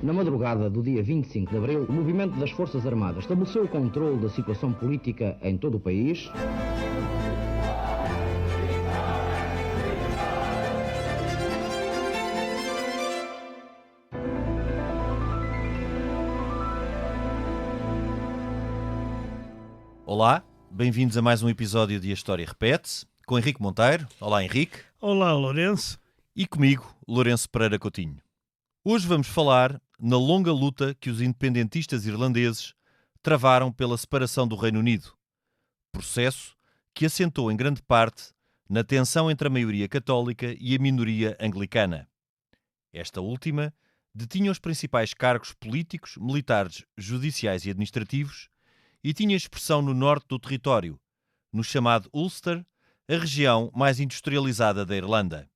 Na madrugada do dia 25 de abril, o movimento das Forças Armadas estabeleceu o controle da situação política em todo o país. Olá, bem-vindos a mais um episódio de A História Repete-se, com Henrique Monteiro. Olá, Henrique. Olá, Lourenço. E comigo, Lourenço Pereira Coutinho. Hoje vamos falar na longa luta que os independentistas irlandeses travaram pela separação do Reino Unido, processo que assentou em grande parte na tensão entre a maioria católica e a minoria anglicana. Esta última detinha os principais cargos políticos, militares, judiciais e administrativos e tinha expressão no norte do território, no chamado Ulster, a região mais industrializada da Irlanda.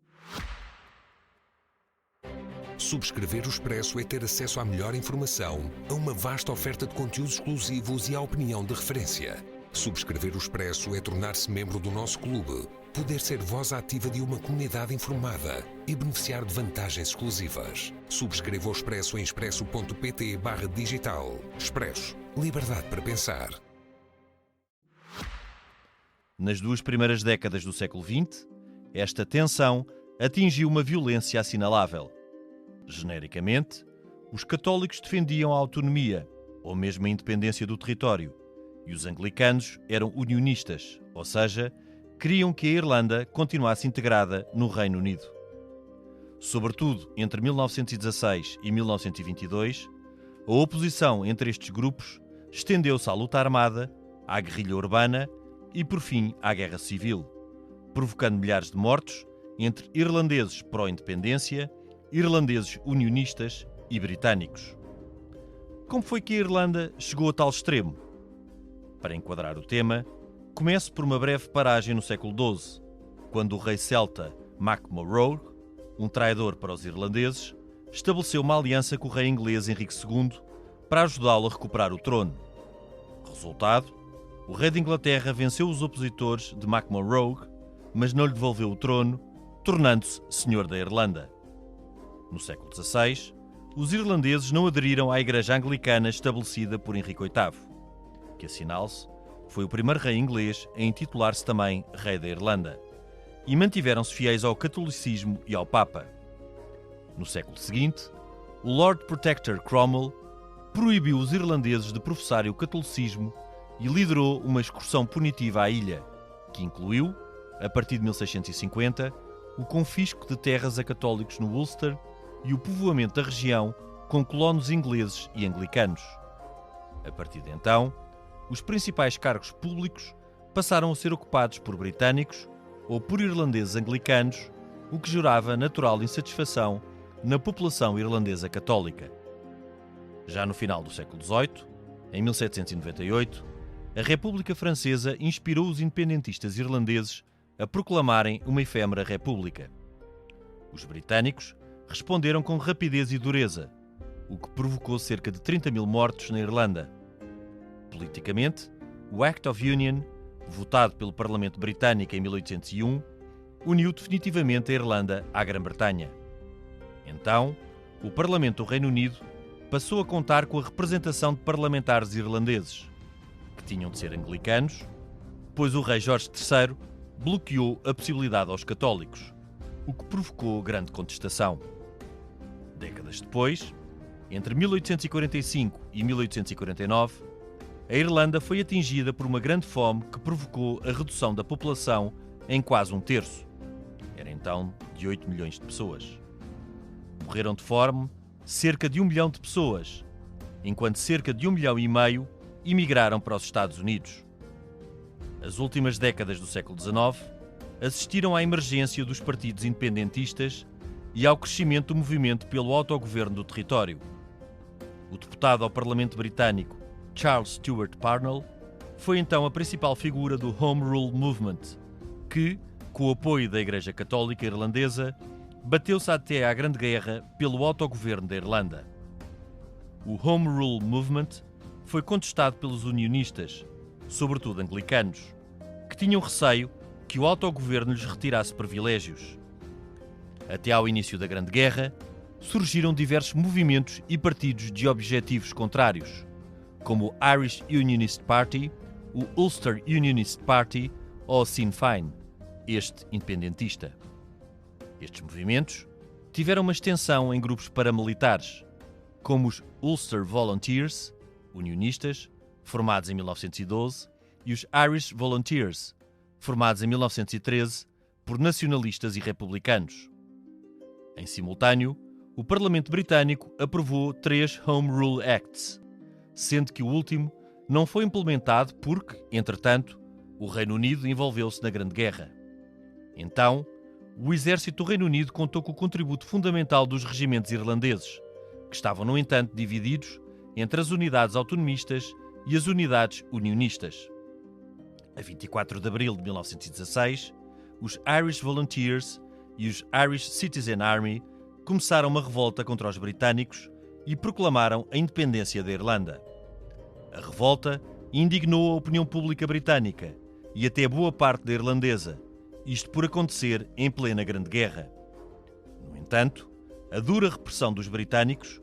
Subscrever o Expresso é ter acesso à melhor informação, a uma vasta oferta de conteúdos exclusivos e à opinião de referência. Subscrever o Expresso é tornar-se membro do nosso clube, poder ser voz ativa de uma comunidade informada e beneficiar de vantagens exclusivas. Subscreva o Expresso em expresso.pt/digital. Expresso. Liberdade para pensar. Nas duas primeiras décadas do século XX, esta tensão atingiu uma violência assinalável. Genericamente, os católicos defendiam a autonomia, ou mesmo a independência do território, e os anglicanos eram unionistas, ou seja, queriam que a Irlanda continuasse integrada no Reino Unido. Sobretudo entre 1916 e 1922, a oposição entre estes grupos estendeu-se à luta armada, à guerrilha urbana e, por fim, à guerra civil, provocando milhares de mortos entre irlandeses pró-independência, irlandeses unionistas e britânicos. Como foi que a Irlanda chegou a tal extremo? Para enquadrar o tema, começo por uma breve paragem no século XII, quando o rei celta Mac Mairead, um traidor para os irlandeses, estabeleceu uma aliança com o rei inglês Henrique II para ajudá-lo a recuperar o trono. Resultado, o rei de Inglaterra venceu os opositores de Mac Mairead, mas não lhe devolveu o trono, tornando-se senhor da Irlanda. No século XVI, os irlandeses não aderiram à Igreja Anglicana estabelecida por Henrique VIII, que, assinale-se, foi o primeiro rei inglês a intitular-se também Rei da Irlanda, e mantiveram-se fiéis ao catolicismo e ao Papa. No século seguinte, o Lord Protector Cromwell proibiu os irlandeses de professarem o catolicismo e liderou uma excursão punitiva à ilha, que incluiu, a partir de 1650, o confisco de terras a católicos no Ulster e o povoamento da região com colonos ingleses e anglicanos. A partir de então, os principais cargos públicos passaram a ser ocupados por britânicos ou por irlandeses anglicanos, o que gerava natural insatisfação na população irlandesa católica. Já no final do século XVIII, em 1798, a República Francesa inspirou os independentistas irlandeses a proclamarem uma efêmera república. Os britânicos responderam com rapidez e dureza, o que provocou cerca de 30 mil mortos na Irlanda. Politicamente, o Act of Union, votado pelo Parlamento Britânico em 1801, uniu definitivamente a Irlanda à Grã-Bretanha. Então, o Parlamento do Reino Unido passou a contar com a representação de parlamentares irlandeses, que tinham de ser anglicanos, pois o rei Jorge III bloqueou a possibilidade aos católicos, o que provocou grande contestação. Décadas depois, entre 1845 e 1849, a Irlanda foi atingida por uma grande fome que provocou a redução da população em quase um terço. Era então de 8 milhões de pessoas. Morreram de fome cerca de 1 milhão de pessoas, enquanto cerca de 1,5 milhão emigraram para os Estados Unidos. As últimas décadas do século XIX assistiram à emergência dos partidos independentistas e ao crescimento do movimento pelo autogoverno do território. O deputado ao Parlamento Britânico Charles Stewart Parnell foi então a principal figura do Home Rule Movement, que, com o apoio da Igreja Católica Irlandesa, bateu-se até à Grande Guerra pelo autogoverno da Irlanda. O Home Rule Movement foi contestado pelos unionistas, sobretudo anglicanos, que tinham receio que o autogoverno lhes retirasse privilégios. Até ao início da Grande Guerra, surgiram diversos movimentos e partidos de objetivos contrários, como o Irish Unionist Party, o Ulster Unionist Party ou o Sinn Féin, este independentista. Estes movimentos tiveram uma extensão em grupos paramilitares, como os Ulster Volunteers, unionistas, formados em 1912, e os Irish Volunteers, formados em 1913 por nacionalistas e republicanos. Em simultâneo, o Parlamento Britânico aprovou 3 Home Rule Acts, sendo que o último não foi implementado porque, entretanto, o Reino Unido envolveu-se na Grande Guerra. Então, o exército do Reino Unido contou com o contributo fundamental dos regimentos irlandeses, que estavam, no entanto, divididos entre as unidades autonomistas e as unidades unionistas. A 24 de abril de 1916, os Irish Volunteers e os Irish Citizen Army começaram uma revolta contra os britânicos e proclamaram a independência da Irlanda. A revolta indignou a opinião pública britânica e até boa parte da irlandesa, isto por acontecer em plena Grande Guerra. No entanto, a dura repressão dos britânicos,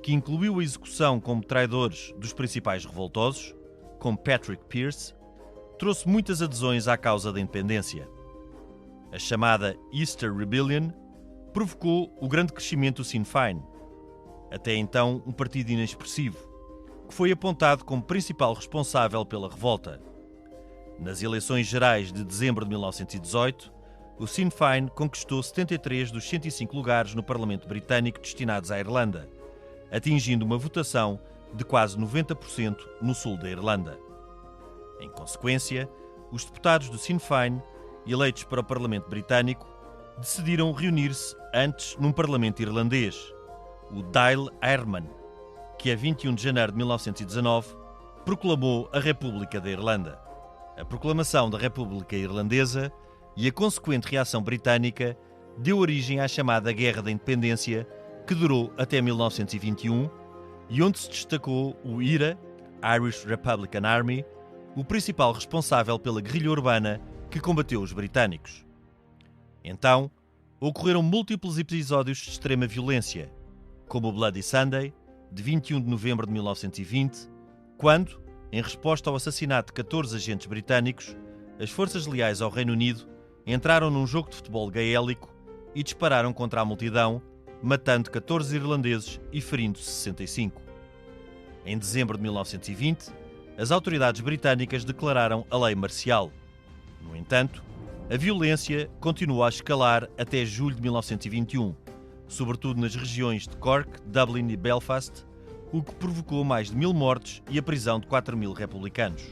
que incluiu a execução como traidores dos principais revoltosos, como Patrick Pearse, trouxe muitas adesões à causa da independência. A chamada Easter Rebellion provocou o grande crescimento do Sinn Féin, até então um partido inexpressivo, que foi apontado como principal responsável pela revolta. Nas eleições gerais de dezembro de 1918, o Sinn Féin conquistou 73 dos 105 lugares no Parlamento Britânico destinados à Irlanda, atingindo uma votação de quase 90% no sul da Irlanda. Em consequência, os deputados do Sinn Féin, eleitos para o Parlamento Britânico, decidiram reunir-se antes num Parlamento irlandês, o Dáil Éireann, que a 21 de janeiro de 1919 proclamou a República da Irlanda. A proclamação da República Irlandesa e a consequente reação britânica deu origem à chamada Guerra da Independência, que durou até 1921 e onde se destacou o IRA, Irish Republican Army, o principal responsável pela guerrilha urbana que combateu os britânicos. Então, ocorreram múltiplos episódios de extrema violência, como o Bloody Sunday, de 21 de novembro de 1920, quando, em resposta ao assassinato de 14 agentes britânicos, as forças leais ao Reino Unido entraram num jogo de futebol gaélico e dispararam contra a multidão, matando 14 irlandeses e ferindo 65. Em dezembro de 1920, as autoridades britânicas declararam a lei marcial. No entanto, a violência continuou a escalar até julho de 1921, sobretudo nas regiões de Cork, Dublin e Belfast, o que provocou mais de 1000 mortes e a prisão de 4000 republicanos.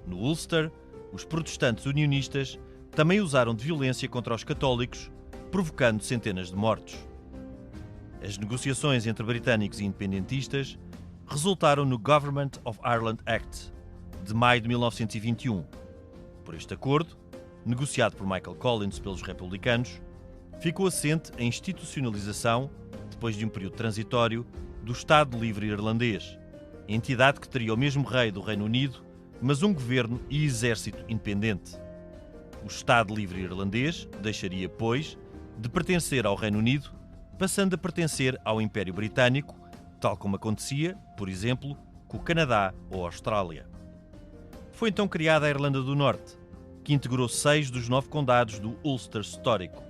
No Ulster, os protestantes unionistas também usaram de violência contra os católicos, provocando centenas de mortos. As negociações entre britânicos e independentistas resultaram no Government of Ireland Act, de maio de 1921. Por este acordo, negociado por Michael Collins pelos republicanos, ficou assente a institucionalização, depois de um período transitório, do Estado Livre Irlandês, entidade que teria o mesmo rei do Reino Unido, mas um governo e exército independente. O Estado Livre Irlandês deixaria, pois, de pertencer ao Reino Unido, passando a pertencer ao Império Britânico, tal como acontecia, por exemplo, com o Canadá ou a Austrália. Foi então criada a Irlanda do Norte, que integrou 6 dos 9 condados do Ulster histórico.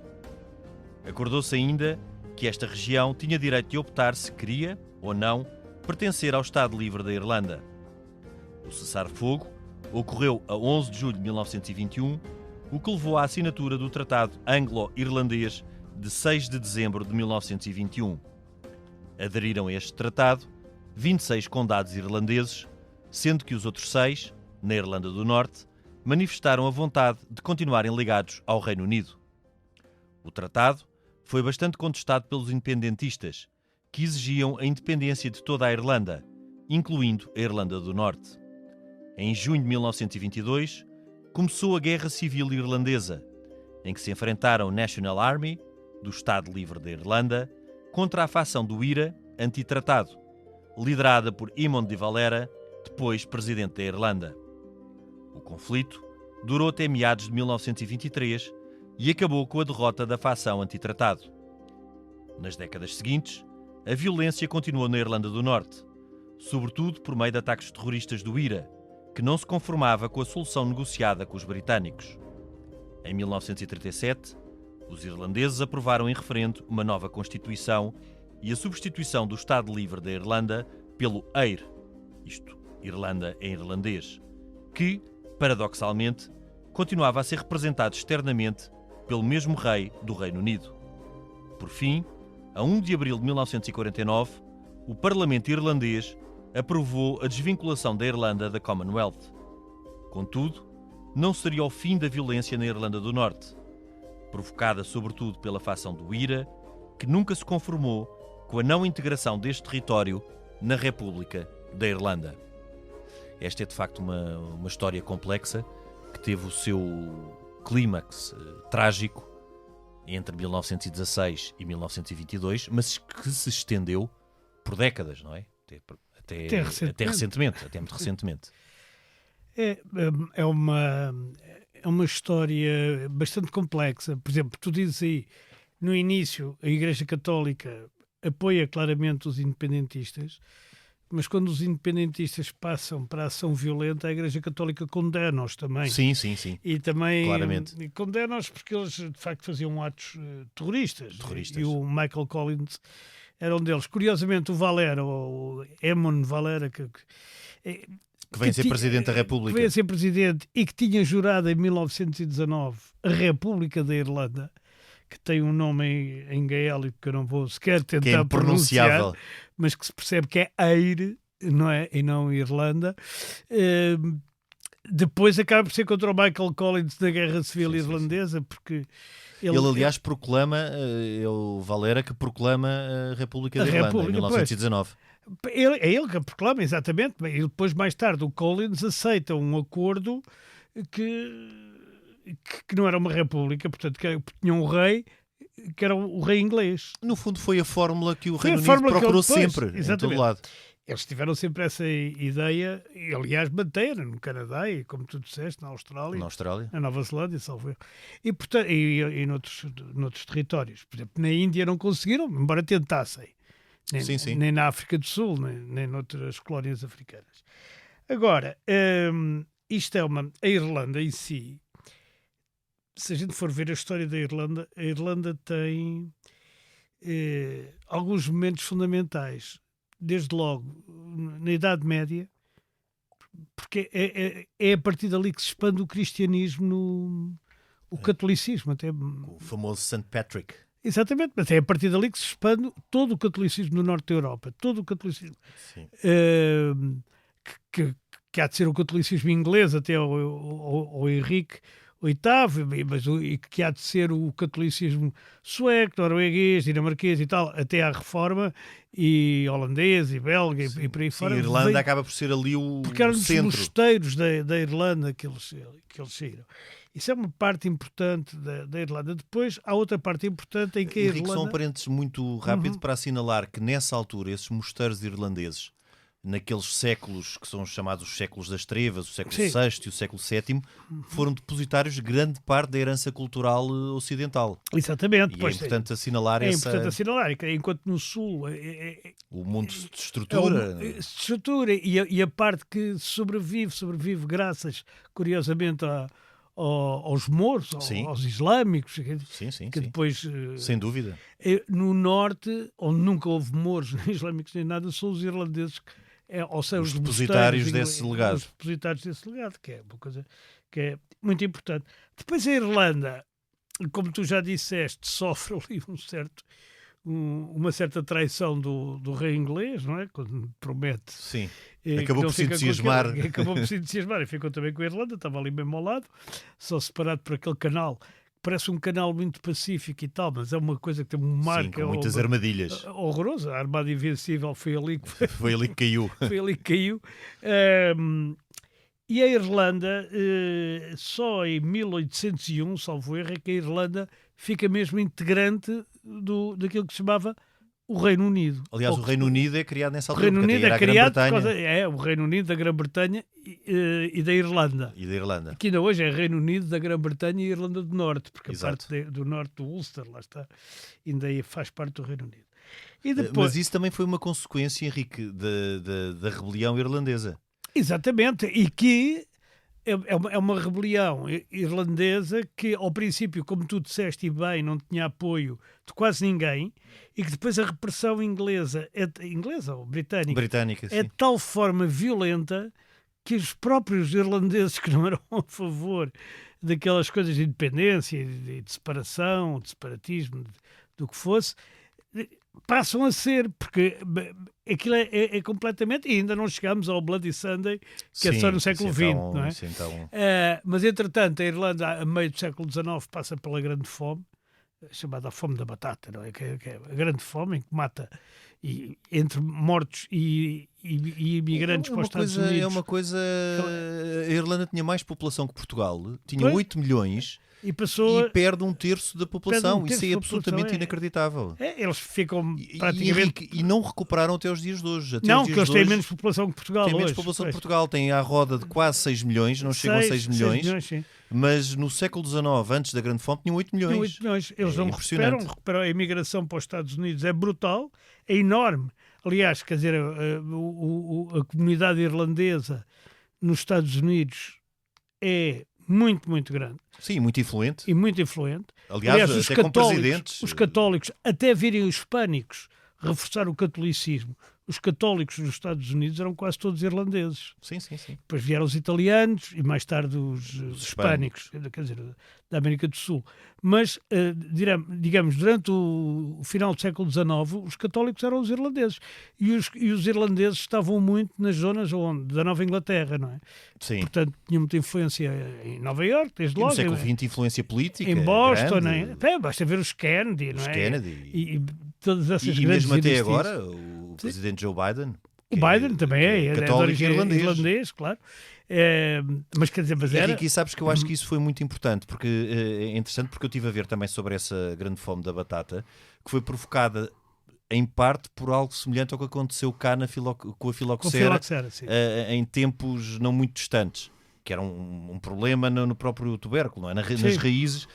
Acordou-se ainda que esta região tinha direito de optar se queria, ou não, pertencer ao Estado Livre da Irlanda. O cessar-fogo ocorreu a 11 de julho de 1921, o que levou à assinatura do Tratado Anglo-Irlandês de 6 de dezembro de 1921. Aderiram a este tratado 26 condados irlandeses, sendo que os outros 6, na Irlanda do Norte, manifestaram a vontade de continuarem ligados ao Reino Unido. O tratado foi bastante contestado pelos independentistas, que exigiam a independência de toda a Irlanda, incluindo a Irlanda do Norte. Em junho de 1922, começou a Guerra Civil Irlandesa, em que se enfrentaram a National Army, do Estado Livre da Irlanda, contra a facção do IRA, antitratado, liderada por Eamon de Valera, depois presidente da Irlanda. O conflito durou até meados de 1923 e acabou com a derrota da facção antitratado. Nas décadas seguintes, a violência continuou na Irlanda do Norte, sobretudo por meio de ataques terroristas do IRA, que não se conformava com a solução negociada com os britânicos. Em 1937, os irlandeses aprovaram em referendo uma nova Constituição e a substituição do Estado Livre da Irlanda pelo EIR, isto, Irlanda em irlandês, que, paradoxalmente, continuava a ser representado externamente pelo mesmo rei do Reino Unido. Por fim, a 1 de abril de 1949, o Parlamento irlandês aprovou a desvinculação da Irlanda da Commonwealth. Contudo, não seria o fim da violência na Irlanda do Norte, provocada sobretudo pela facção do IRA, que nunca se conformou com a não integração deste território na República da Irlanda. Esta é de facto uma história complexa que teve o seu clímax trágico entre 1916 e 1922, mas que se estendeu por décadas, não é? Até recentemente, até muito recentemente. É uma história bastante complexa. Por exemplo, tu dizes aí, no início, a Igreja Católica apoia claramente os independentistas, mas quando os independentistas passam para a ação violenta, a Igreja Católica condena-os também. Sim. E também claramente condena-os porque eles, de facto, faziam atos terroristas. E o Michael Collins era um deles. Curiosamente, o Valera, o Eamon Valera, que vem ser Presidente da República. Que vem ser Presidente e que tinha jurado em 1919 a República da Irlanda, que tem um nome em gaélico que eu não vou sequer tentar que é impronunciável, mas que se percebe que é Eire, não é? E não Irlanda. Depois acaba por ser contra o Michael Collins da Guerra Civil Irlandesa, porque ele aliás, proclama, o Valera, que proclama a República da Irlanda em 1919. É ele que a proclama, exatamente. E depois, mais tarde, o Collins aceita um acordo que não era uma república, portanto, que tinha um rei, que era o rei inglês. No fundo, foi a fórmula que o Reino Unido procurou sempre, em todo lado. Eles tiveram sempre essa ideia, e aliás mantêm no Canadá e, como tu disseste, na Austrália, na Nova Zelândia, salvo erro. E, portanto, e noutros territórios. Por exemplo, na Índia não conseguiram, embora tentassem. Nem na África do Sul, nem noutras colónias africanas. Agora, isto é a Irlanda em si. Se a gente for ver a história da Irlanda, a Irlanda tem alguns momentos fundamentais. Desde logo, na Idade Média, porque é a partir dali que se expande o cristianismo, o catolicismo. Até o famoso St. Patrick. Exatamente, mas é a partir dali que se expande todo o catolicismo no norte da Europa. Todo o catolicismo. Que há de ser o catolicismo inglês até ao Henrique VIII, mas que há de ser o catolicismo sueco, norueguês, dinamarquês e tal, até à Reforma, e holandês, e belga, e por aí fora. A Irlanda acaba por ser ali o porque eram centro. Porque os mosteiros da Irlanda que eles saíram. Isso é uma parte importante da Irlanda. Depois, há outra parte importante em que a Irlanda... Só um parênteses muito rápido para assinalar que, nessa altura, esses mosteiros irlandeses, naqueles séculos que são chamados os séculos das trevas, o século VI e o século VII, foram depositários de grande parte da herança cultural ocidental. Exatamente. E é importante assinalar essa... É importante assinalar, enquanto no Sul... o mundo se estrutura. E a parte que sobrevive graças, curiosamente, aos mouros, aos islâmicos, que depois... Sem dúvida. No norte, onde nunca houve mouros, nem islâmicos, nem nada, são os irlandeses... ou seja, os depositários desse legado. Os depositários desse legado, que é uma coisa que é muito importante. Depois a Irlanda, como tu já disseste, sofre ali uma certa traição do rei inglês, não é? Quando promete. Sim. Acabou por se entusiasmar. Acabou por se entusiasmar e ficou também com a Irlanda, estava ali mesmo ao lado, só separado por aquele canal. Parece um canal muito pacífico e tal, mas é uma coisa que tem um marco. Com muitas armadilhas. Horroroso. A Armada Invencível foi ali que foi ali que caiu. Foi ali que caiu. E a Irlanda, só em 1801, salvo erro, é que a Irlanda fica mesmo integrante daquilo que se chamava o Reino Unido. Aliás, o Reino Unido é criado nessa altura. O Reino Unido é criado o Reino Unido da Grã-Bretanha e da Irlanda. Que ainda hoje é Reino Unido da Grã-Bretanha e Irlanda do Norte, porque a parte do norte do Ulster, lá está, ainda faz parte do Reino Unido. E depois... Mas isso também foi uma consequência, Henrique, da rebelião irlandesa. Exatamente, e que é uma rebelião irlandesa que, ao princípio, como tu disseste e bem, não tinha apoio de quase ninguém, e que depois a repressão inglesa ou britânica é de tal forma violenta que os próprios irlandeses, que não eram a favor daquelas coisas de independência, de separação, de separatismo, do que fosse, passam a ser, porque aquilo é completamente, e ainda não chegámos ao Bloody Sunday, que é só no século XX, não é? Mas, entretanto, a Irlanda, a meio do século XIX, passa pela grande fome, chamada a fome da batata, não é? Que é a grande fome, em que mata, entre mortos e imigrantes para os Estados Unidos. É uma coisa... A Irlanda tinha mais população que Portugal, tinha 8 milhões... E perde um terço da população. Isso é absolutamente inacreditável. Eles ficam praticamente... E não recuperaram até os dias de hoje. Não, porque eles têm menos população que Portugal. Têm menos população que Portugal. Têm à roda de quase 6 milhões, não chegam a 6 milhões. Mas no século XIX, antes da Grande Fome, tinham 8 milhões. Eles não recuperam. A imigração para os Estados Unidos é brutal, é enorme. Aliás, quer dizer, a comunidade irlandesa nos Estados Unidos é muito, muito grande. Sim, muito influente. Aliás, os católicos, até virem os hispânicos reforçar o catolicismo, os católicos nos Estados Unidos eram quase todos irlandeses. Sim. Depois vieram os italianos e mais tarde os hispânicos, quer dizer, da América do Sul. Mas, digamos, durante o final do século XIX, os católicos eram os irlandeses. E os irlandeses estavam muito nas zonas da Nova Inglaterra, não é? Sim. Portanto, tinham muita influência em Nova Iorque, desde logo. No século XX, influência política. Em Boston, basta ver os Kennedy, não é? E todas essas grandes mesmo até agora, o presidente Joe Biden. O Biden também é católico de irlandês, claro. Mas quer dizer, Henrique, sabes que eu acho que isso foi muito importante, porque é interessante, porque eu estive a ver também sobre essa grande fome da batata, que foi provocada em parte por algo semelhante ao que aconteceu cá com a filoxera em tempos não muito distantes, que era um problema no próprio tubérculo, não é? Nas raízes,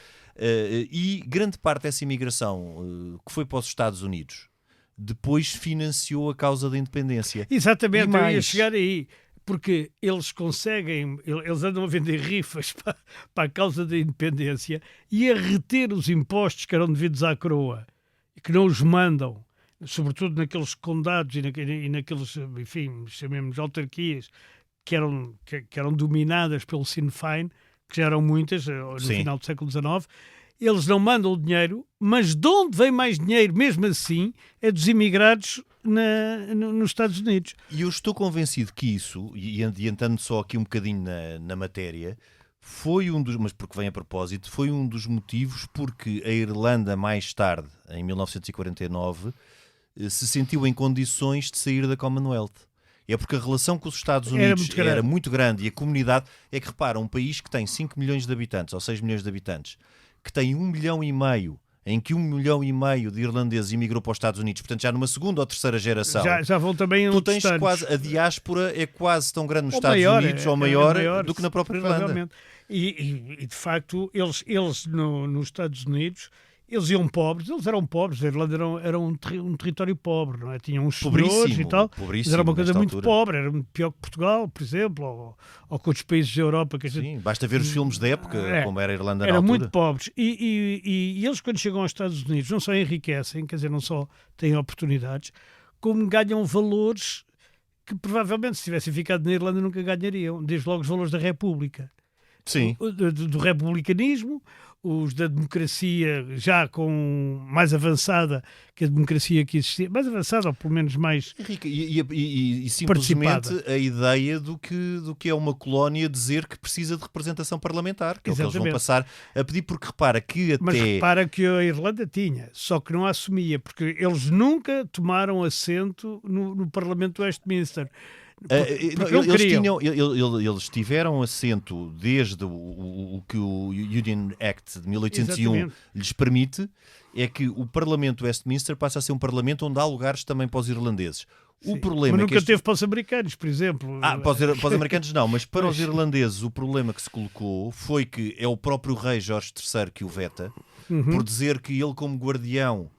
e grande parte dessa imigração que foi para os Estados Unidos depois financiou a causa da independência. Exatamente, eu ia chegar aí. Porque eles andam a vender rifas para a causa da independência e a reter os impostos que eram devidos à coroa e que não os mandam, sobretudo naqueles condados e naqueles, enfim, chamemos autarquias que eram dominadas pelo Sinn Féin, que já eram muitas no final do século XIX. Eles não mandam o dinheiro, mas de onde vem mais dinheiro, mesmo assim, é dos imigrados nos Estados Unidos. E eu estou convencido que isso, e adiantando só aqui um bocadinho na matéria, foi mas porque vem a propósito, foi um dos motivos porque a Irlanda mais tarde, em 1949, se sentiu em condições de sair da Commonwealth. É porque a relação com os Estados Unidos era muito grande e a comunidade... É que repara, um país que tem 5 milhões de habitantes ou 6 milhões de habitantes, que tem 1,5 milhão, em que 1,5 milhão de irlandeses imigrou para os Estados Unidos, portanto já numa segunda ou terceira geração, já vão também tu tens quase, a diáspora é quase tão grande nos Estados Unidos ou maior do que na própria Irlanda. E de facto eles nos Estados Unidos eles eram pobres, a Irlanda era um território pobre, não é? Tinham uns senhores e tal, mas era uma coisa muito pobre, era muito pior que Portugal, por exemplo, ou com outros países da Europa. Sim, basta ver os filmes da época, como era a Irlanda na altura. Eram muito pobres, e eles quando chegam aos Estados Unidos não só enriquecem, quer dizer, não só têm oportunidades, como ganham valores que provavelmente se tivessem ficado na Irlanda nunca ganhariam, desde logo os valores da República. Sim. Do republicanismo, os da democracia já com mais avançada que a democracia que existia, mais avançada ou pelo menos mais e simplesmente a ideia do que é uma colónia dizer que precisa de representação parlamentar, que é o que eles vão passar a pedir, porque repara que até... Mas repara que a Irlanda tinha, só que não assumia, porque eles nunca tomaram assento no Parlamento de Westminster. Eles tiveram assento desde o que o Union Act de 1801 Exatamente. Lhes permite, é que o Parlamento de Westminster passa a ser um Parlamento onde há lugares também para os irlandeses. O problema mas nunca teve para os americanos, por exemplo. Para os americanos não, mas para os irlandeses o problema que se colocou foi que é o próprio rei Jorge III que o veta, por dizer que ele, como guardião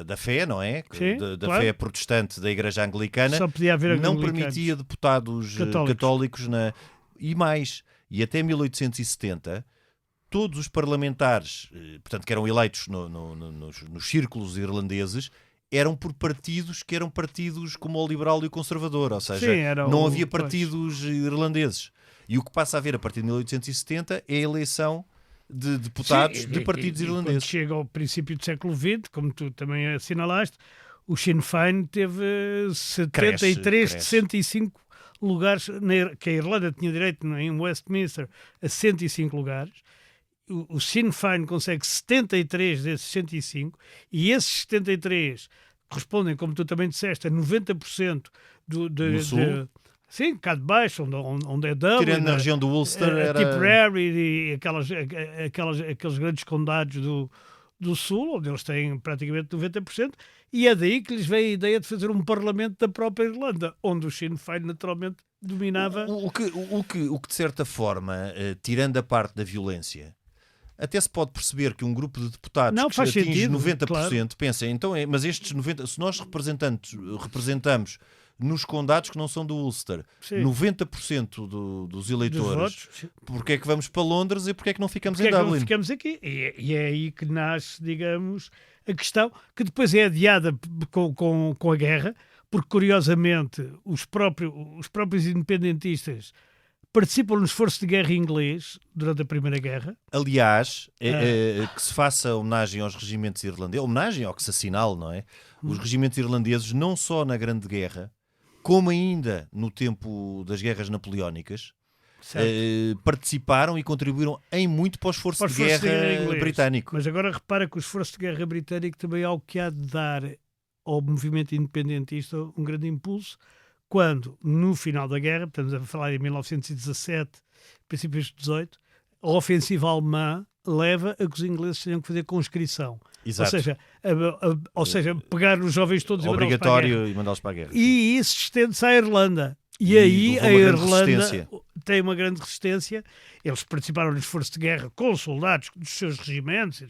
da fé, não é? Sim, da fé protestante da Igreja Anglicana, só podia haver não permitia deputados católicos e mais. E até 1870, todos os parlamentares, portanto, que eram eleitos nos círculos irlandeses, eram por partidos que eram partidos como o liberal e o conservador, ou seja, não havia partidos irlandeses. E o que passa a haver a partir de 1870 é a eleição de deputados de partidos irlandeses. Quando chega ao princípio do século XX, como tu também assinalaste, o Sinn Féin teve 73 de 105 lugares, que a Irlanda tinha direito em Westminster a 105 lugares. O Sinn Féin consegue 73 desses 105 e esses 73 correspondem, como tu também disseste, a 90% no sul. Sim, cá de baixo, onde é Dublin. Tirando na região do Ulster, era... Tipperary e aqueles grandes condados do sul, onde eles têm praticamente 90%, e é daí que lhes veio a ideia de fazer um parlamento da própria Irlanda, onde o Sinn Féin naturalmente dominava... O que de certa forma, tirando a parte da violência, até se pode perceber que um grupo de deputados que atinge 90%, claro. Pensa, então, mas estes 90%, se nós representamos nos condados que não são do Ulster, sim. 90% dos eleitores, porque é que vamos para Londres e porque é que não ficamos em Dublin? Não ficamos aqui. E é aí que nasce, digamos, a questão, que depois é adiada com a guerra, porque, curiosamente, os próprios independentistas participam no esforço de guerra inglês durante a Primeira Guerra. Aliás, que se faça homenagem aos regimentos irlandeses, homenagem ao que se assinale, não é? Os regimentos irlandeses, não só na Grande Guerra, como ainda no tempo das guerras napoleónicas, participaram e contribuíram em muito para o esforço de guerra britânico. Mas agora repara que o esforço de guerra britânico também é o que há de dar ao movimento independentista um grande impulso, quando, no final da guerra, estamos a falar em 1917, princípios de 18, a ofensiva alemã leva a que os ingleses tenham que fazer conscrição. Exato. Ou seja, pegar os jovens todos obrigatório e mandá-los para a guerra. E isso estende-se à Irlanda. E aí a Irlanda tem uma grande resistência. Eles participaram no esforço de guerra com os soldados dos seus regimentos,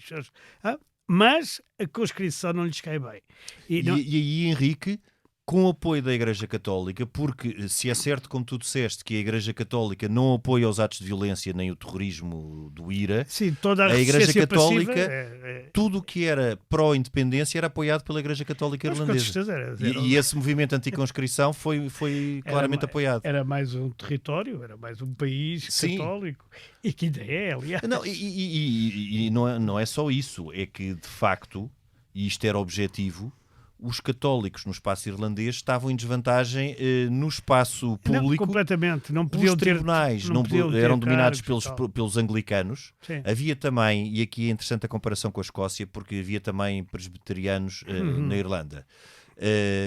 mas a conscrição não lhes cai bem. E aí, Henrique, com o apoio da Igreja Católica, porque se é certo, como tu disseste, que a Igreja Católica não apoia os atos de violência nem o terrorismo do IRA, sim, toda a Igreja Católica, tudo o que era pró-independência era apoiado pela Igreja Católica irlandesa. E esse movimento anticonscrição foi claramente apoiado. Era mais um território, era mais um país católico. E que ainda é, aliás. Não, e não é só isso, é que, de facto, e isto era objetivo, os católicos no espaço irlandês estavam em desvantagem no espaço público. Não, completamente. Não podiam os tribunais eram dominados pelos anglicanos. Sim. Havia também, e aqui é interessante a comparação com a Escócia, porque havia também presbiterianos na Irlanda.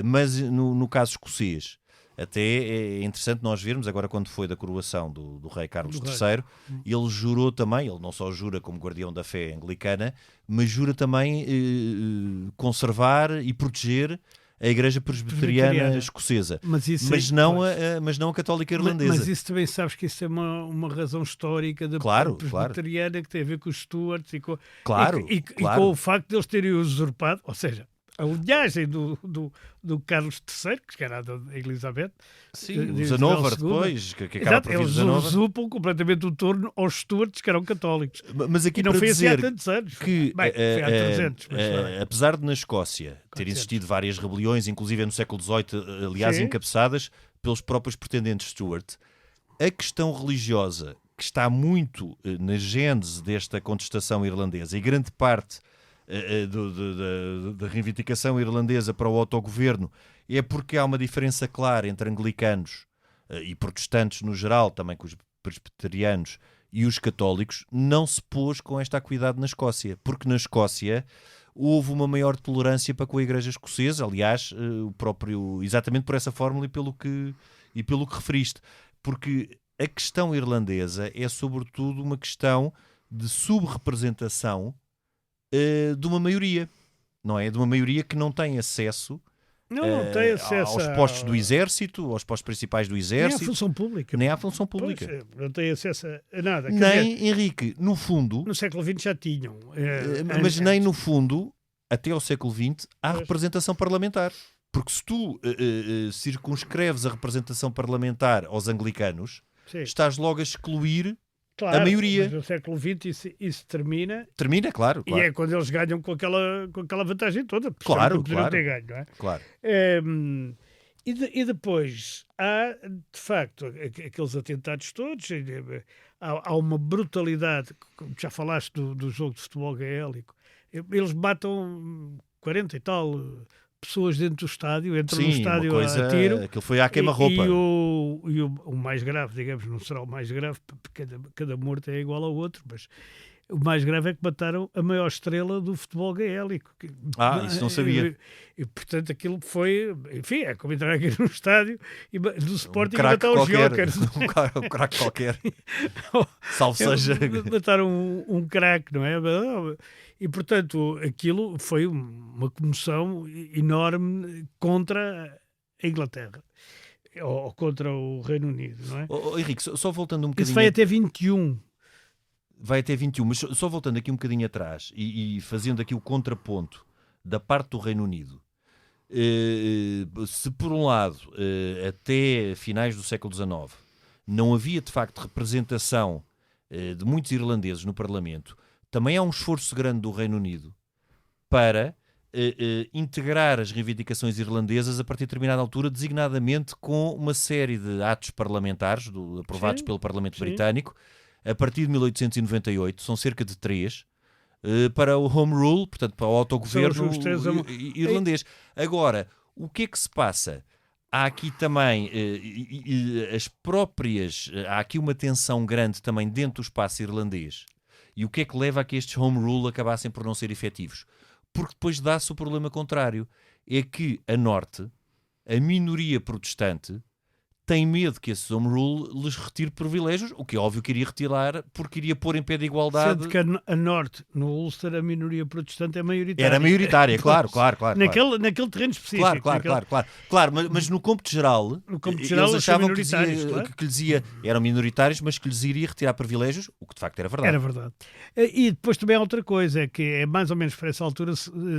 Mas no caso escocês, até é interessante nós vermos, agora quando foi da coroação do rei Carlos III, ele jurou também, ele não só jura como guardião da fé anglicana, mas jura também conservar e proteger a Igreja Presbiteriana Escocesa, mas não a Católica Irlandesa. Mas isso também sabes que isso é uma razão histórica da Presbiteriana que tem a ver com os Stuarts e com o facto de eles terem usurpado, ou seja, a linhagem do Carlos III, que era da Elizabeth. Sim, os Hanover depois, que acaba por vir eles usurpam completamente o turno aos Stuarts, que eram católicos. Mas aqui não para foi dizer assim há tantos anos. Que, foi há 300. Apesar de na Escócia ter existido várias rebeliões, inclusive no século XVIII, aliás, encabeçadas pelos próprios pretendentes Stuart, a questão religiosa, que está muito na gênese desta contestação irlandesa, e grande parte da reivindicação irlandesa para o autogoverno é porque há uma diferença clara entre anglicanos e protestantes no geral, também com os presbiterianos e os católicos, não se pôs com esta acuidade na Escócia, porque na Escócia houve uma maior tolerância para com a Igreja Escocesa, aliás, exatamente por essa fórmula e pelo que referiste, porque a questão irlandesa é sobretudo uma questão de subrepresentação de uma maioria, não é? De uma maioria que não tem acesso, não tem acesso aos postos do Exército, aos postos principais do Exército. Nem à função pública. Nem à função pública. Pois, não tem acesso a nada. Nem, Henrique, no fundo... No século XX já tinham. Mas nem no fundo, até ao século XX, há representação parlamentar. Porque se tu circunscreves a representação parlamentar aos anglicanos, estás logo a excluir a maioria. Mas no século XX isso termina. Termina, claro. E é quando eles ganham com aquela vantagem toda. Claro. Ter ganho, não é? Claro. E depois há, de facto, aqueles atentados todos. Há uma brutalidade. Já falaste do jogo de futebol gaélico. Eles matam 40 e tal pessoas dentro do estádio, entram no estádio a tiro. Aquilo foi à queima-roupa. E o mais grave, digamos, não será o mais grave, porque cada morto é igual ao outro, mas o mais grave é que mataram a maior estrela do futebol gaélico. Isso não sabia. E portanto aquilo foi, enfim, é como entrar aqui no estádio do Sporting e matar os Jokers. Um craque qualquer. Salve seja. Mataram um craque, não é? E, portanto, aquilo foi uma comoção enorme contra a Inglaterra, ou contra o Reino Unido, não é? Henrique, só voltando um bocadinho... Isso vai até 21. Vai até 21, mas só voltando aqui um bocadinho atrás e fazendo aqui o contraponto da parte do Reino Unido. Se, por um lado, até finais do século XIX, não havia, de facto, representação de muitos irlandeses no Parlamento, também há um esforço grande do Reino Unido para integrar as reivindicações irlandesas a partir de determinada altura, designadamente com uma série de atos parlamentares aprovados pelo Parlamento Britânico, a partir de 1898, são cerca de 3, para o Home Rule, portanto, para o autogoverno irlandês. Agora, o que é que se passa? Há aqui também há aqui uma tensão grande também dentro do espaço irlandês. E o que é que leva a que estes home rule acabassem por não ser efetivos? Porque depois dá-se o problema contrário. É que a norte, a minoria protestante, tem medo que esse home rule lhes retire privilégios, o que é óbvio que iria retirar, porque iria pôr em pé de igualdade... Sendo que a norte, no Ulster, a minoria protestante é maioritária. Era maioritária, claro. Naquele terreno específico. Claro, mas no cômputo geral, eles achavam que lhes ia... Eram minoritários, mas que lhes iria retirar privilégios, o que de facto era verdade. Era verdade. E depois também há outra coisa, é que é mais ou menos para essa altura,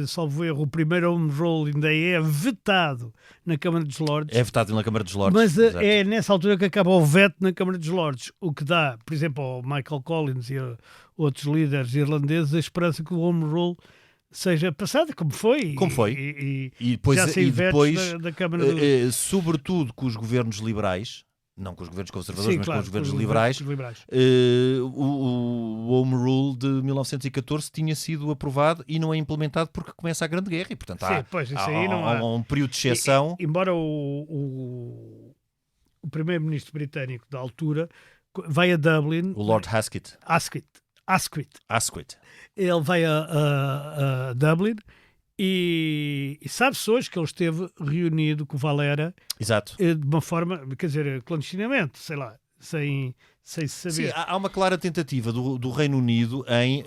salvo erro, o primeiro home rule ainda é vetado na Câmara dos Lordes. É vetado na Câmara dos Lordes. Mas é nessa altura que acaba o veto na Câmara dos Lordes, o que dá, por exemplo, ao Michael Collins e a outros líderes irlandeses a esperança que o Home Rule seja passado, como foi. E depois, já se investe da Câmara sobretudo com os governos liberais, não com os governos conservadores, mas com os governos liberais. O Home Rule de 1914 tinha sido aprovado e não é implementado porque começa a Grande Guerra e, portanto, há um período de exceção. Embora o primeiro-ministro britânico da altura vai a Dublin... O Lord Asquith. Ele vai a Dublin e sabe-se hoje que ele esteve reunido com o Valera. Exato. De uma forma, quer dizer, clandestinamente, sei lá, sem saber. Sim, há uma clara tentativa do Reino Unido em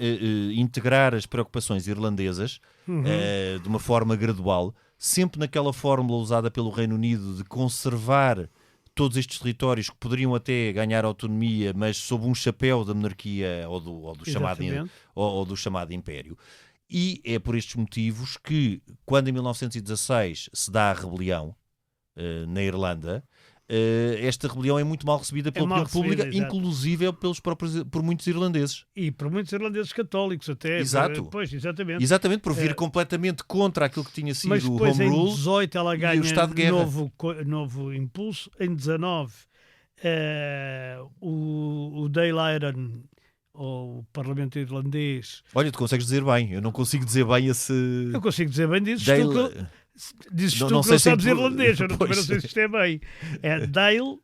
integrar as preocupações irlandesas de uma forma gradual, sempre naquela fórmula usada pelo Reino Unido de conservar todos estes territórios que poderiam até ganhar autonomia, mas sob um chapéu da monarquia ou do chamado Império. E é por estes motivos que, quando em 1916 se dá a rebelião na Irlanda, esta rebelião é muito mal recebida pela opinião pública, inclusive por muitos irlandeses. E por muitos irlandeses católicos até. Exato. Pois, exatamente. Exatamente, por vir completamente contra aquilo que tinha sido o Home Rule. Mas em 18 ela ganha novo impulso. Em 19 o Dáil Éireann, ou o Parlamento Irlandês... Olha, tu consegues dizer bem. Eu não consigo dizer bem esse... Eu consigo dizer bem disso. Dizes tu que não sabes irlandês, eu também não sei se isto é bem. É Dáil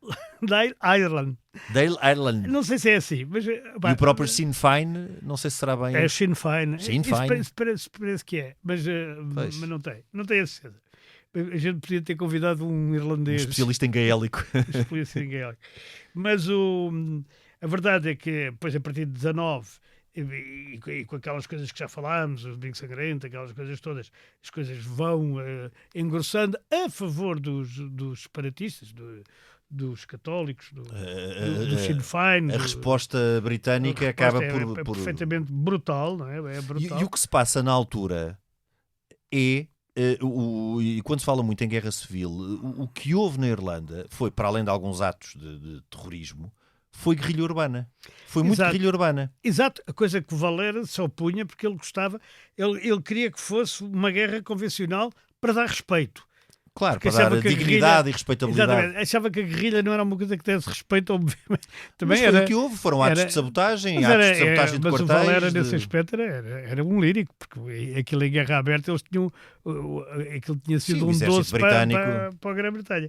Éireann. Dáil Éireann. Não sei se é assim. Mas, e o próprio Sinn Féin, não sei se será bem. É Sinn Féin. Sinn Féin. Isso parece que é, mas não tem. Não tenho a certeza. A gente podia ter convidado um irlandês. Um especialista em gaélico. Mas a verdade é que, depois, a partir de 19, e com aquelas coisas que já falámos, o Domingo Sangrento, aquelas coisas todas, as coisas vão engrossando a favor dos separatistas, dos católicos, do Sinn Féin. A resposta britânica acaba por perfeitamente brutal, não é? É brutal. E o que se passa na altura é... e quando se fala muito em guerra civil, o que houve na Irlanda foi, para além de alguns atos de terrorismo, foi guerrilha urbana. Foi muito guerrilha urbana. Exato. A coisa que o Valera se opunha porque ele gostava, ele queria que fosse uma guerra convencional para dar respeito. Claro, porque para dar dignidade e respeitabilidade. Exatamente. Achava que a guerrilha não era uma coisa que tivesse respeito, obviamente. Também mas foi o que houve, foram atos de sabotagem, atos de sabotagem de quartéis. Mas o Valera, nesse aspecto, era um lírico, porque aquilo em guerra aberta, eles tinham... aquilo tinha sido um doce para a Grã-Bretanha.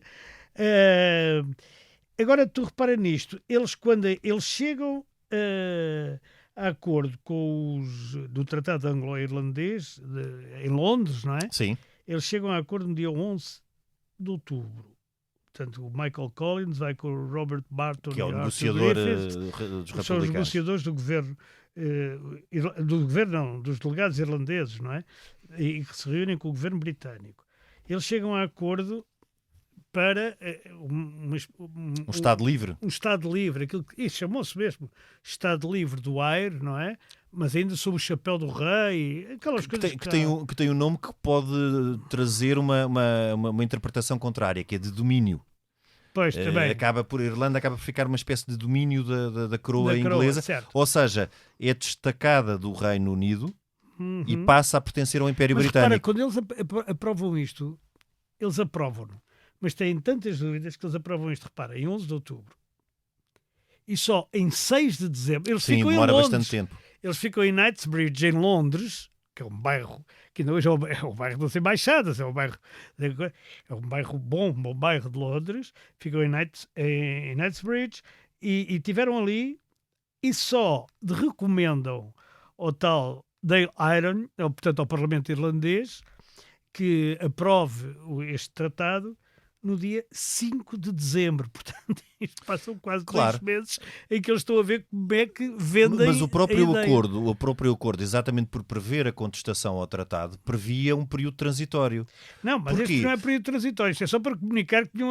Agora, tu repara nisto, quando eles chegam a acordo com do Tratado Anglo-Irlandês, em Londres, não é? Sim. Eles chegam a acordo no dia 11 de outubro. Portanto, o Michael Collins vai com o Robert Barton, que é o negociador dos republicanos. São os negociadores do governo, dos delegados irlandeses, não é? E que se reúnem com o governo britânico. Eles chegam a acordo para um Estado livre. Um Estado livre. Isso chamou-se mesmo Estado Livre do Aire, não é? Mas ainda sob o chapéu do rei, aquelas coisas que tem um nome que pode trazer uma interpretação contrária, que é de domínio. Pois, também. Irlanda acaba por ficar uma espécie de domínio da coroa inglesa. Certo. Ou seja, é destacada do Reino Unido e passa a pertencer ao Império Britânico. Repara, quando eles aprovam isto, eles aprovam-no. Mas têm tantas dúvidas que eles aprovam isto, repara, em 11 de outubro. E só em 6 de dezembro... Eles ficam demora em Londres. Bastante tempo. Eles ficam em Knightsbridge, em Londres, que é um bairro que ainda hoje é um bairro das embaixadas, é um bairro bom bairro de Londres. Ficam em Knightsbridge e tiveram ali e só recomendam ao tal Dáil Éireann, portanto ao Parlamento Irlandês, que aprove este tratado no dia 5 de dezembro. Portanto, isto passam quase 2 meses em que eles estão a ver como é que vendem. Mas o próprio acordo, exatamente por prever a contestação ao tratado, previa um período transitório. Não, mas este não é período transitório, isto é só para comunicar que tinham...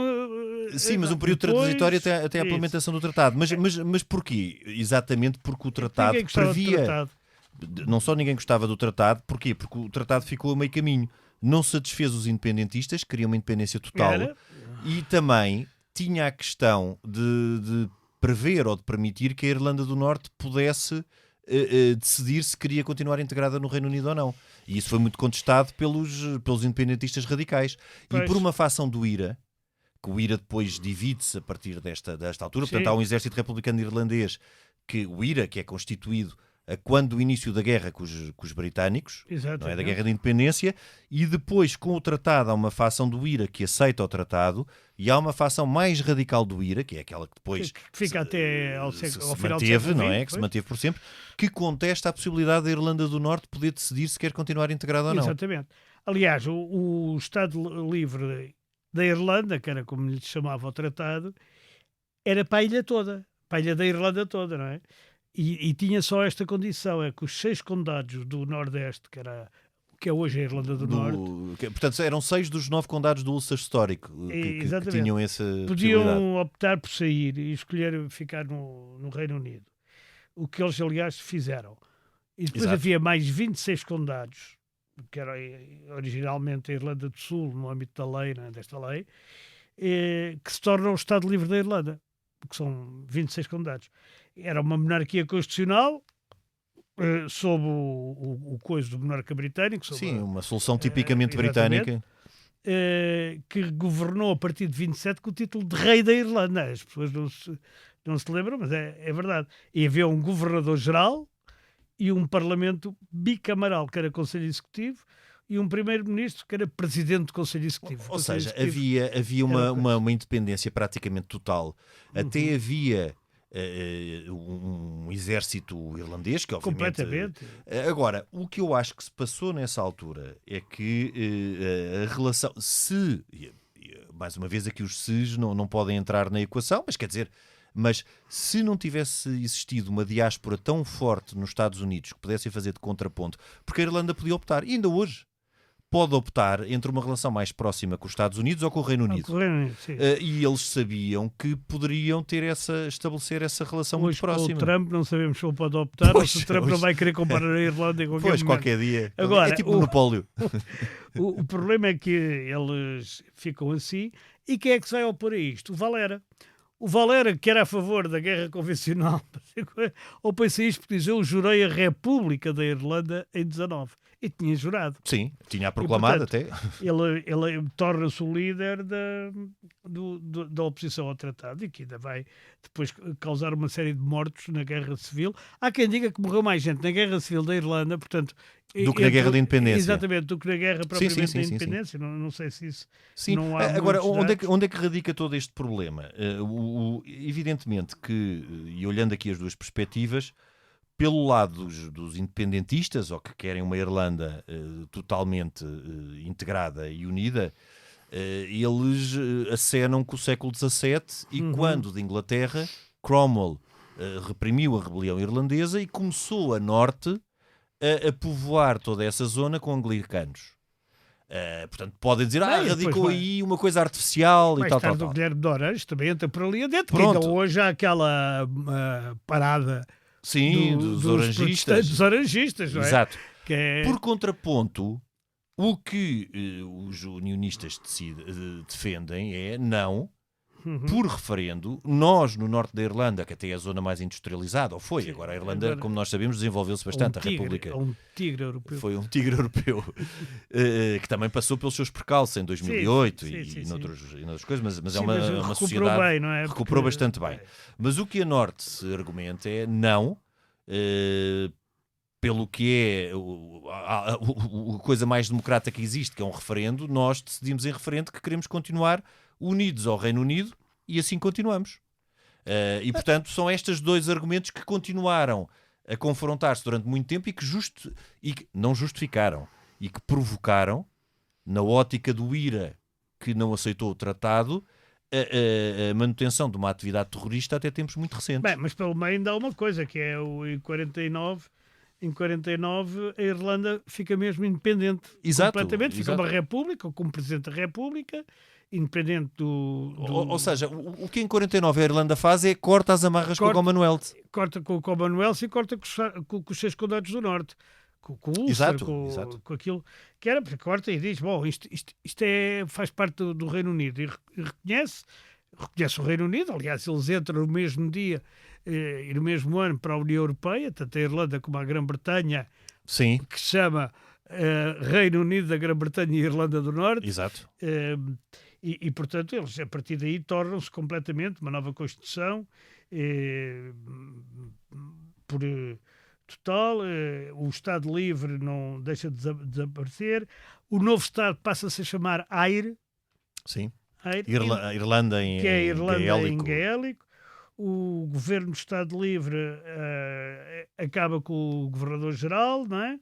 Sim, mas um período transitório até a implementação do tratado. Mas porquê? Exatamente porque o tratado previa... Não só ninguém gostava do tratado, porquê? Porque o tratado ficou a meio caminho. Não satisfez os independentistas, queriam uma independência total, e também tinha a questão de prever ou de permitir que a Irlanda do Norte pudesse decidir se queria continuar integrada no Reino Unido ou não. E isso foi muito contestado pelos independentistas radicais. Pois. E por uma facção do IRA, que o IRA depois divide-se a partir desta altura. Sim. Portanto, há um exército republicano irlandês, que o IRA, que é constituído quando o início da guerra com os britânicos, não é, da guerra de independência, e depois com o tratado há uma facção do IRA que aceita o tratado e há uma facção mais radical do IRA, que é aquela que depois que fica até ao final manteve, do século XX, não é? Que se manteve por sempre, que contesta a possibilidade da Irlanda do Norte poder decidir se quer continuar integrada ou não. Exatamente. Aliás, o Estado Livre da Irlanda, que era como lhe chamava o tratado, era para a ilha toda, para a ilha da Irlanda toda, não é? E tinha só esta condição, é que os 6 condados do Nordeste, que é hoje a Irlanda do Norte... Portanto, eram 6 dos 9 condados do Ulster histórico que tinham essa podiam optar por sair e escolher ficar no Reino Unido. O que eles, aliás, fizeram. E depois havia mais 26 condados, que era originalmente a Irlanda do Sul, no âmbito da lei, desta lei, que se tornam o Estado Livre da Irlanda, que são 26 condados. Era uma monarquia constitucional sob o coiso do monarca britânico. Sim, uma solução tipicamente britânica. Que governou a partir de 27 com o título de Rei da Irlanda. As pessoas não se lembram, mas é verdade. E havia um governador-geral e um parlamento bicamaral, que era Conselho Executivo. e um primeiro-ministro que era presidente do Conselho Executivo. Ou seja, havia uma independência praticamente total. Até havia um exército irlandês, que obviamente... Completamente. Agora, o que eu acho que se passou nessa altura é que a relação... Mais uma vez aqui os se's não podem entrar na equação, mas quer dizer... Mas se não tivesse existido uma diáspora tão forte nos Estados Unidos que pudessem fazer de contraponto, porque a Irlanda podia optar, e ainda hoje pode optar entre uma relação mais próxima com os Estados Unidos ou com o Reino Unido. Sim. E eles sabiam que poderiam estabelecer essa relação muito próxima. Com o Trump não sabemos se ele pode optar ou se o Trump não vai querer comparar a Irlanda em qualquer momento. Qualquer dia. Agora, é tipo monopólio. O problema é que eles ficam assim, e quem é que se vai opor a isto? O Valera, que era a favor da guerra convencional, opõe-se a isto porque diz: eu jurei a República da Irlanda em 19. E tinha jurado. Sim, tinha proclamado até. Ele torna-se o líder da oposição ao tratado, e que ainda vai depois causar uma série de mortos na Guerra Civil. Há quem diga que morreu mais gente na Guerra Civil da Irlanda, portanto... Do que na Guerra da Independência. Exatamente, do que na Guerra propriamente da Independência. Não sei se isso... Sim, não há agora, onde é que radica todo este problema? Evidentemente que, e olhando aqui as duas perspectivas, pelo lado dos independentistas, ou que querem uma Irlanda totalmente integrada e unida, eles acenam com o século XVII e quando de Inglaterra, Cromwell reprimiu a rebelião irlandesa e começou a norte a povoar toda essa zona com anglicanos. Portanto, podem dizer, radicou aí uma coisa artificial e tal. Mais tarde o Guilherme de Orange também entra por ali adentro, que ainda hoje há aquela parada... Sim, dos orangistas. Dos orangistas, não é? Exato. Por contraponto, o que os unionistas defendem é não, por referendo, nós no norte da Irlanda, que até é a zona mais industrializada, ou foi, agora a Irlanda, como nós sabemos, desenvolveu-se bastante, a República. Um tigre europeu. Foi um tigre europeu, que também passou pelos seus percalços em 2008 e noutras coisas, mas é uma sociedade bem, não é? Recuperou bastante bem. Mas o que a Norte se argumenta é não, pelo que é a coisa mais democrata que existe, que é um referendo, nós decidimos em referendo que queremos continuar unidos ao Reino Unido e assim continuamos. E, portanto, são estes dois argumentos que continuaram a confrontar-se durante muito tempo e que não justificaram e que provocaram, na ótica do IRA, que não aceitou o tratado, a manutenção de uma atividade terrorista até tempos muito recentes. Bem, mas pelo meio ainda há uma coisa, que é em 49... Em 49, a Irlanda fica mesmo independente. Exato, completamente. Fica uma república, como Presidente da República, independente do... Ou seja, o que em 49 a Irlanda faz é corta as amarras com o Commonwealth. Corta com o Commonwealth e corta com os 6 condados do Norte. Com o Ulster, com aquilo que era, porque corta e diz, bom, isto faz parte do Reino Unido. E reconhece o Reino Unido. Aliás, eles entram no mesmo dia e no mesmo ano para a União Europeia, tanto a Irlanda como a Grã-Bretanha, que se chama Reino Unido da Grã-Bretanha e Irlanda do Norte. Exato. E, portanto, eles a partir daí tornam-se completamente uma nova Constituição por total. O Estado Livre não deixa de desaparecer. O novo Estado passa-se a chamar AIR. Sim. Irlanda em gaélico. O governo do Estado Livre acaba com o governador-geral, não é?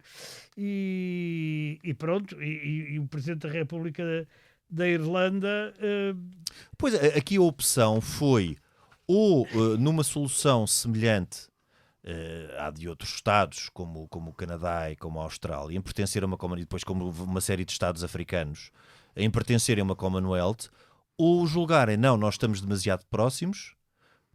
E pronto, e o Presidente da República da Irlanda... Pois, aqui a opção foi ou numa solução semelhante à de outros Estados, como o Canadá e como a Austrália, em pertencer a uma Commonwealth, depois como uma série de Estados africanos, em pertencerem a uma Commonwealth, ou julgarem, não, nós estamos demasiado próximos,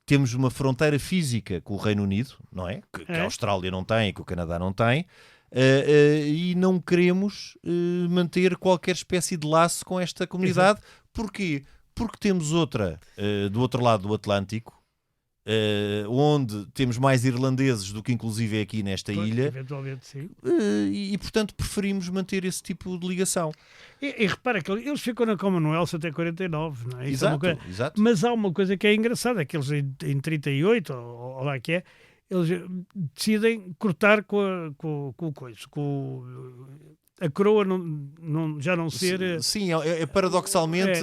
temos uma fronteira física com o Reino Unido, não é? Que a Austrália não tem, que o Canadá não tem, e não queremos manter qualquer espécie de laço com esta comunidade. Exato. Porquê? Porque temos outra do outro lado do Atlântico, onde temos mais irlandeses do que inclusive aqui nesta ilha. Eventualmente, sim. E, portanto, preferimos manter esse tipo de ligação. E repara que eles ficam na Commonwealth até 49, não é? Exato, exato. Mas há uma coisa que é engraçada, que eles em 38, ou lá que é, eles decidem cortar com a coroa já não ser... Sim, paradoxalmente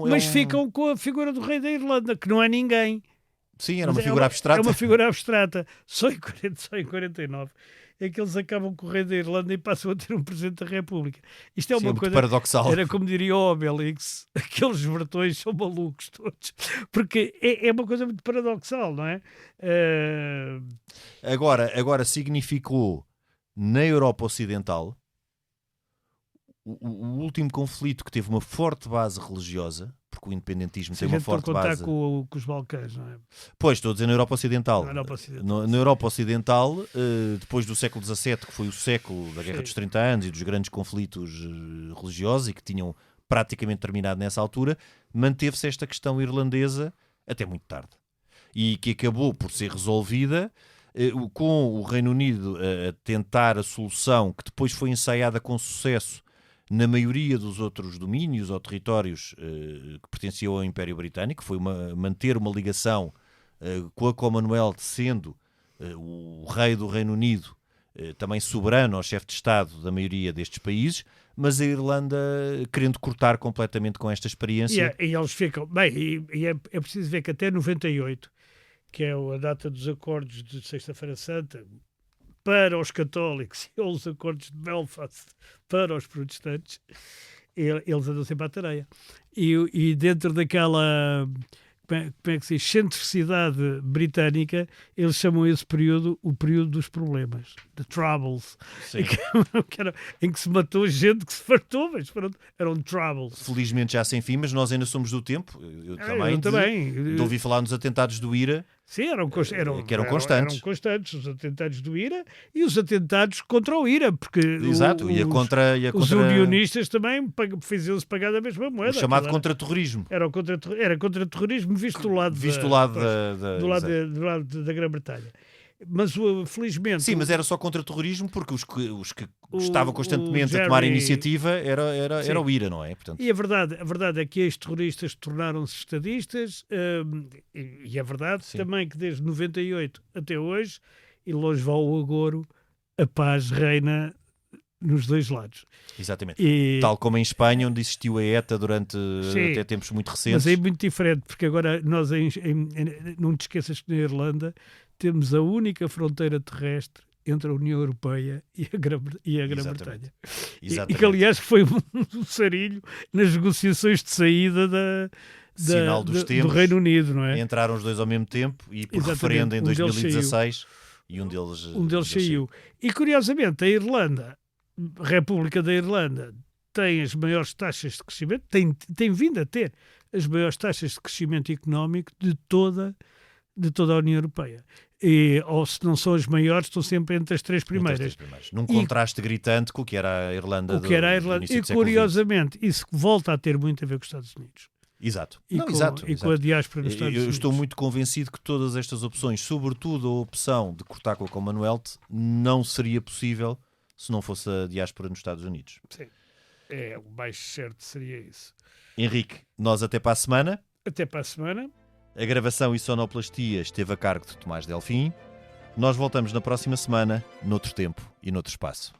Mas ficam com a figura do rei da Irlanda, que não é ninguém. Sim, era uma figura abstrata. É uma figura abstrata. Só em 49 é que eles acabam com o rei da Irlanda e passam a ter um Presidente da República. Isto é uma coisa paradoxal. Era como diria o Obelix, aqueles vertões são malucos todos. Porque é uma coisa muito paradoxal, não é? Agora significou na Europa Ocidental o último conflito que teve uma forte base religiosa, porque o independentismo tem uma forte base... com os Balcãs, não é? Pois, estou a dizer na Europa Ocidental. Na Europa Ocidental, depois do século XVII, que foi o século da Guerra dos 30 anos e dos grandes conflitos religiosos e que tinham praticamente terminado nessa altura, manteve-se esta questão irlandesa até muito tarde. E que acabou por ser resolvida com o Reino Unido a tentar a solução que depois foi ensaiada com sucesso na maioria dos outros domínios ou territórios que pertenciam ao Império Britânico. Foi manter uma ligação com a Commonwealth, sendo o rei do Reino Unido também soberano ao chefe de Estado da maioria destes países, mas a Irlanda querendo cortar completamente com esta experiência. E eles ficam... Bem, é preciso ver que até 98, que é a data dos acordos de Sexta-feira Santa, para os católicos, e os acordos de Belfast para os protestantes, eles andam sempre à tareia. E dentro daquela, como é que se diz, excentricidade britânica, eles chamam esse período o período dos problemas, the Troubles, em que se matou gente que se fartou, mas eram Troubles. Felizmente já sem fim, mas nós ainda somos do tempo. Eu também. De ouvir falar nos atentados do IRA. Sim, eram constantes. Eram constantes os atentados do IRA e os atentados contra o IRA, porque os unionistas também faziam-se pagar da mesma moeda. O chamado contra-terrorismo. Era contra-terrorismo visto do lado da Grã-Bretanha. Mas felizmente... Sim, mas era só contra-terrorismo porque os que estavam constantemente a tomar a iniciativa era o IRA, não é? Portanto... E a verdade é que estes terroristas tornaram-se estadistas e é verdade também que desde 98 até hoje, e longe vá o agouro, a paz reina nos dois lados. Exatamente. Tal como em Espanha, onde existiu a ETA durante até tempos muito recentes. Mas é muito diferente, porque agora nós, não te esqueças que na Irlanda temos a única fronteira terrestre entre a União Europeia e a Grã-Bretanha. E que, aliás, foi um sarilho nas negociações de saída do Reino Unido, não é? Entraram os dois ao mesmo tempo e por referendo em 2016 e um deles saiu. E, curiosamente, a República da Irlanda tem as maiores taxas de crescimento, tem vindo a ter as maiores taxas de crescimento económico de toda a União Europeia. Ou se não são as maiores, estão sempre entre as três primeiras. Num contraste gritante com o que era a Irlanda. E curiosamente, isso volta a ter muito a ver com os Estados Unidos. Exato. Com a diáspora nos Estados Unidos. Eu estou muito convencido que todas estas opções, sobretudo a opção de cortar com a Commonwealth, não seria possível se não fosse a diáspora nos Estados Unidos. Sim. O mais certo seria isso. Henrique, nós até para a semana. Até para a semana. A gravação e sonoplastia esteve a cargo de Tomás Delfim. Nós voltamos na próxima semana, noutro tempo e noutro espaço.